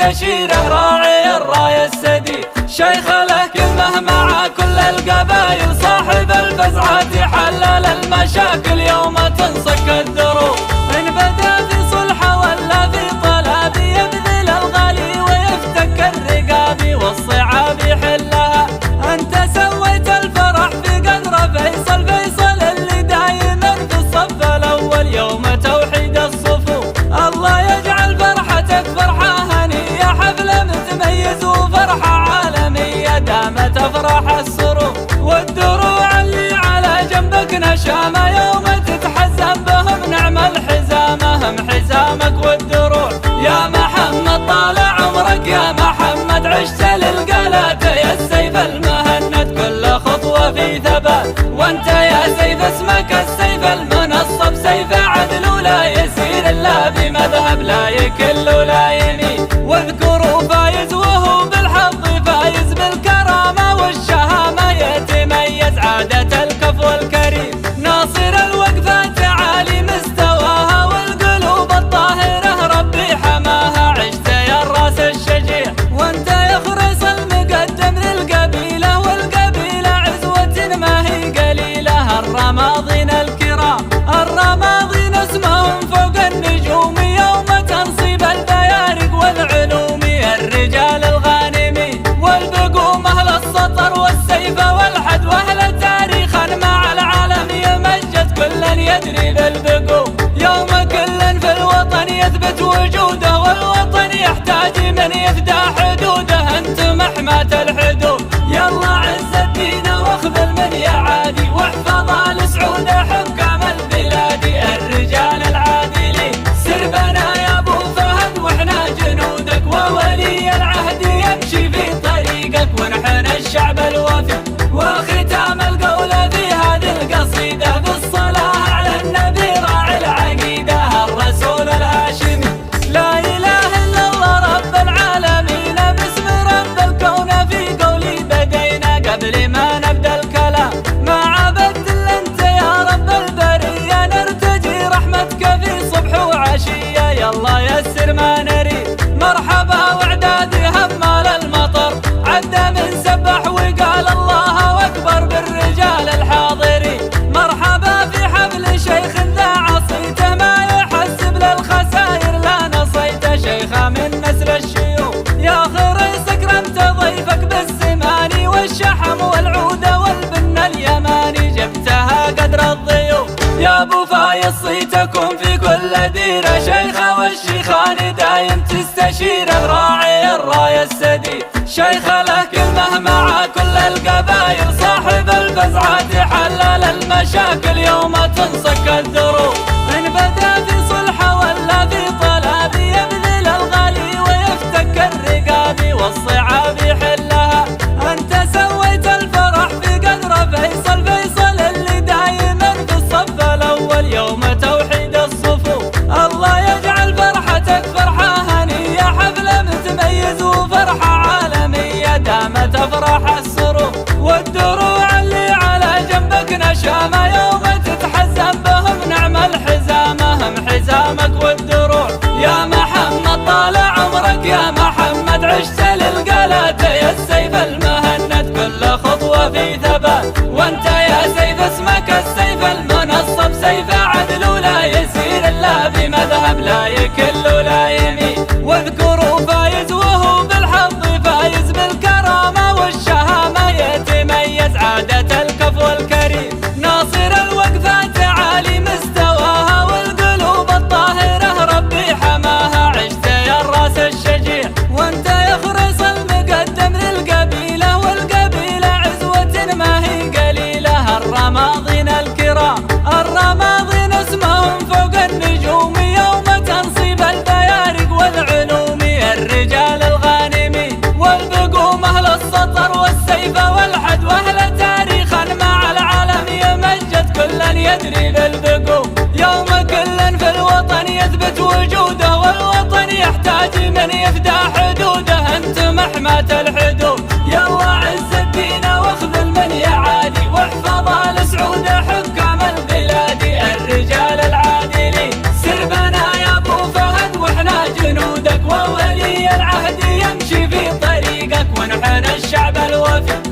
تستشيره راعي الراية السدي، شيخ له كلمه مع كل القبايل، صاحب الفزعات حلل المشاكل يوم تنصك الدروب. إن بدا في صلح ولا في طلب يبذل الغالي ويفتك الرقاب والصعاب يحلها. أنت سويت الفرح في قدر فيصل، فيصل اللي دايما في الصف الأول يوم توحيد الصفوف. الله يجعل فرحتك فرحة هنية، حفلة متميز وفرحة عالمية دامت أفراح السرور. والدروع اللي على جنبك نشامة يوم تتحزن بهم نعم الحزامة، حزامك والدروع. يا محمد طال عمرك يا محمد، عشت للقلات يا السيف المهند، كل خطوة في ثبات. وانت يا سيف اسمك السيف المنصب، سيف عدل ولا يسير الا بمذهب لا يكل ولا يمين. واذكروا فايز وهو بالحظ فايز، بالكرامة والشهامة يتميز، عادة الكفو الكريم. ناصر الوقفات عالي مستواها، والقلوب الطاهرة ربي حماها. عشت يا الراس الشجيع وانت يا خريص المقدم للقبيلة، والقبيلة عزوة ما هي قليلة. الرماضين الكرام الرماضين اسمهم فوق النجوم، يوم تنصيب البيارق والعلوم. الرجال الغانمين والبقوم أهل السطر والسيف والحد، وأهل تاريخا مع العالم يمجد، كل يدري بالبقوم. يوم كل في الوطن يثبت وجوده، والوطن يحتاج من يفدى حدوده. انتم حماة الحدود يلا عز الدين واخذل من يعادي، واحفظ آل سعود حكام البلاد. الرجال العادلين سر بنا يا ابو فهد واحنا جنودك، وولي العهد يمشي في طريقك، ونحن الشعب الوفي. وختام القول في هذه القصيدة بالصلاة على النبي راعي العقيدة، الرسول الهاشمي. لا اله الا الله رب العالمين، باسم رب الكون في قولي بدينا. قبل ما نبدا الكلام ما عبدت الا انت يا رب البريه، نرتجي رحمتك في صبح وعشيه. يلا يسر ما نريد مرحبا واعدادي همال المطر، عدى من سبح وقال الله اكبر بالرجال الحاضرين. مرحبا في حفل شيخ ذا عصيته، ما يحسب للخسائر لا نصيته. شيخه من نسل الشيوخ يا خريص اكرمت ضيفك بالسماني، والشحم والعود والبن اليماني جبتها قدر الضيوف. يا ابو فايز صيتكم في كل ديره، شيخه والشيخان دايم تستشيره راعي الرايه السدي، شيخ له كلمه مع كل القبايل، صاحب الفزعات حلل المشاكل يوم تنصك الدروب. ان بدا في صلح ولا في طلب يبذل الغالي ويفتك الرقاب والصعاب يحلها. انت سويت الفرح في قدر فيصل، فيصل اللي دايما في الصف الاول يوم توحيد الصفوف. الله يجعل فرحتك فرحة هنية، حفلة متميز وفرحة عالمية دامت أفراح السرور. والدروع اللي على جنبك نشامة يوم تتحزن بهم نعم الحزامة، حزامك والدروع. يا محمد طال عمرك يا محمد، عشت للقلات يا السيف المهند، كل خطوة في ثبات. وانت يا سيف اسمك السيف المنصب، سيف عدل ولا يسير الا بمذهب لا يكل ولا يمين. واذكروا فايز وهو بالحظ فايز، بالكرامة والشهامة يتميز، عادة الكفو الكريم. ناصر الوقفات عالي مستواها، والقلوب الطاهرة ربي حماها. عشت يا الراس الشجيع وانت يا خريص المقدم للقبيلة، والقبيلة عزوة ما هي قليلة. الرماضين الكرام الرماضين اسمهم فوق النجوم، يوم تنصيب البيارق والعلوم. الرجال الغانمين والبقوم أهل السطر والسيف والحد، وأهل تاريخا مع العالم يمجد، كل يدري بالبقوم. يوم كل في الوطن يثبت وجوده، والوطن يحتاج من يفدى حدوده. انتم حماة الحدود يلا عز الدين واخذل من يعادي، واحفظ آل سعود حكام البلاد. الرجال العادلين سر بنا يا ابو فهد واحنا جنودك، وولي العهد يمشي في طريقك ونحن الشعب الوفي